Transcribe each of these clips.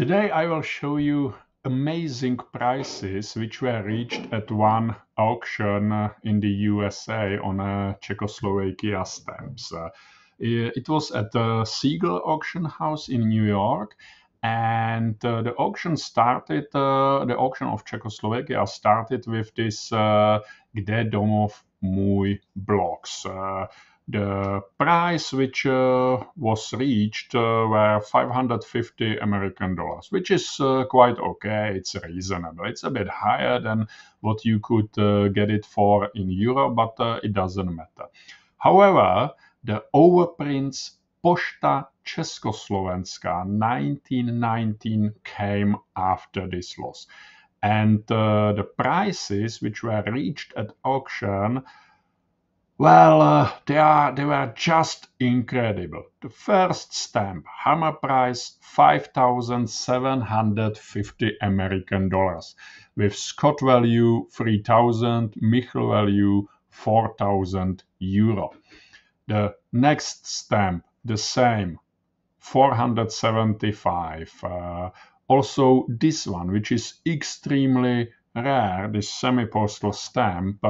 Today I will show you amazing prices which were reached at one auction in the USA on Czechoslovakia stamps. It was at the Siegel Auction house in New York, and the auction started. The auction of Czechoslovakia started with this "Kde domov můj" blocks. The price which was reached were 550 American dollars, which is quite okay. It's reasonable. It's a bit higher than what you could get it for in Europe, but it doesn't matter. However, the overprints Posta Ceskoslovenska 1919 came after this loss. And the prices which were reached at auction, well, they were just incredible. The first stamp, hammer price 5,750 American dollars, with Scott value 3,000, Michel value 4,000 euro. The next stamp, the same, 475. Also this one, which is extremely rare, this semi-postal stamp.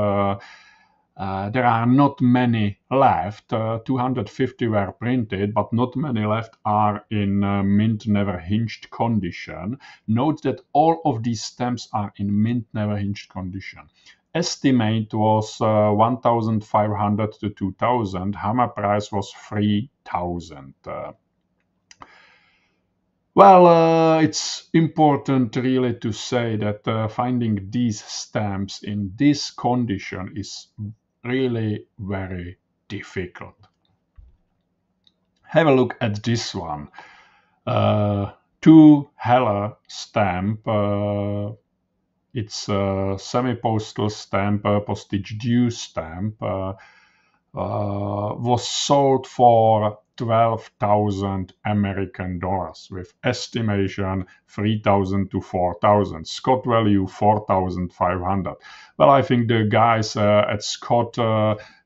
There are not many left. 250 were printed, but not many left are in mint never hinged condition. Note that all of these stamps are in mint never hinged condition. Estimate was 1,500 to 2,000. Hammer price was 3,000. It's important really to say that finding these stamps in this condition is really very difficult. Have a look at this one. Two Heller stamp. It's a semi-postal stamp, postage due stamp. Was sold for 12,000 American dollars with estimation 3,000 to 4,000. Scott value 4,500. Well, I think the guys at Scott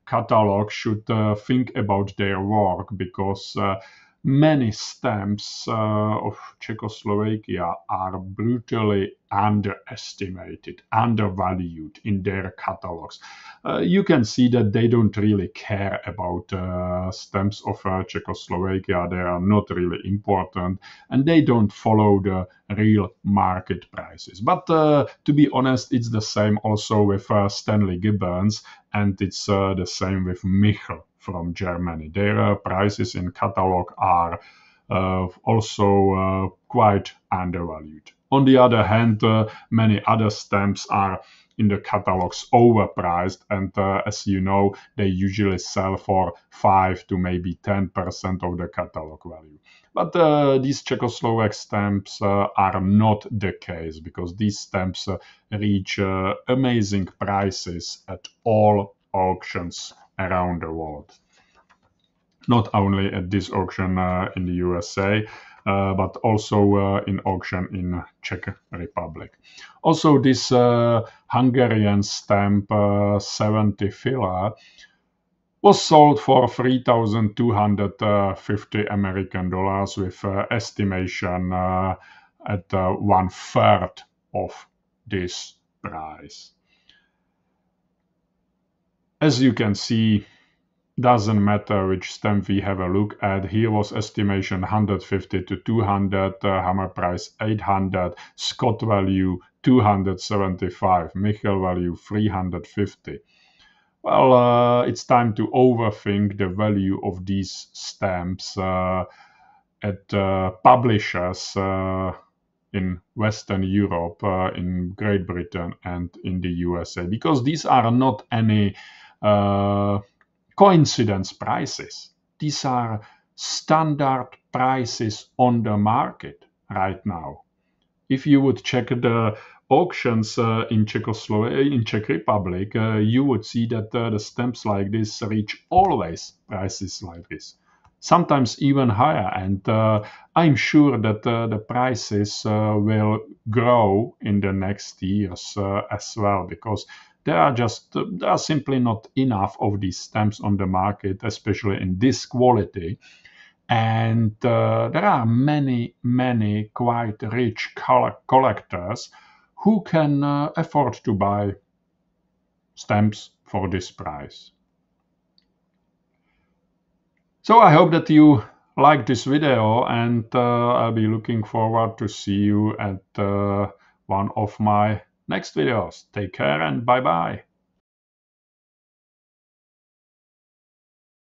catalog should think about their work, because many stamps of Czechoslovakia are brutally underestimated, undervalued in their catalogs. You can see that they don't really care about stamps of Czechoslovakia. They are not really important, and they don't follow the real market prices. But to be honest, it's the same also with Stanley Gibbons, and it's the same with Michel from Germany. Their prices in catalog are also quite undervalued. On the other hand, many other stamps are in the catalogs overpriced, and as you know, they usually sell for 5 to maybe 10% of the catalog value. But these Czechoslovak stamps are not the case, because these stamps reach amazing prices at all auctions around the world. Not only at this auction in the USA, but also in auction in Czech Republic. Also, this Hungarian stamp 70 filler was sold for 3,250 American dollars with estimation at 1/3 of this price. As you can see, doesn't matter which stamp we have a look at. Here was estimation 150 to 200, hammer price 800, Scott value 275, Michel value 350. Well, it's time to overthink the value of these stamps at publishers in Western Europe, in Great Britain, and in the USA, because these are not any coincidence prices. These are standard prices on the market right now. If you would check the auctions in Czech Republic, you would see that the stamps like this reach always prices like this, sometimes even higher. And I'm sure that the prices will grow in the next years as well, because there are simply not enough of these stamps on the market, especially in this quality. And there are many quite rich collectors who can afford to buy stamps for this price. So I hope that you like this video, and I'll be looking forward to see you at one of my next videos. Take care and bye bye.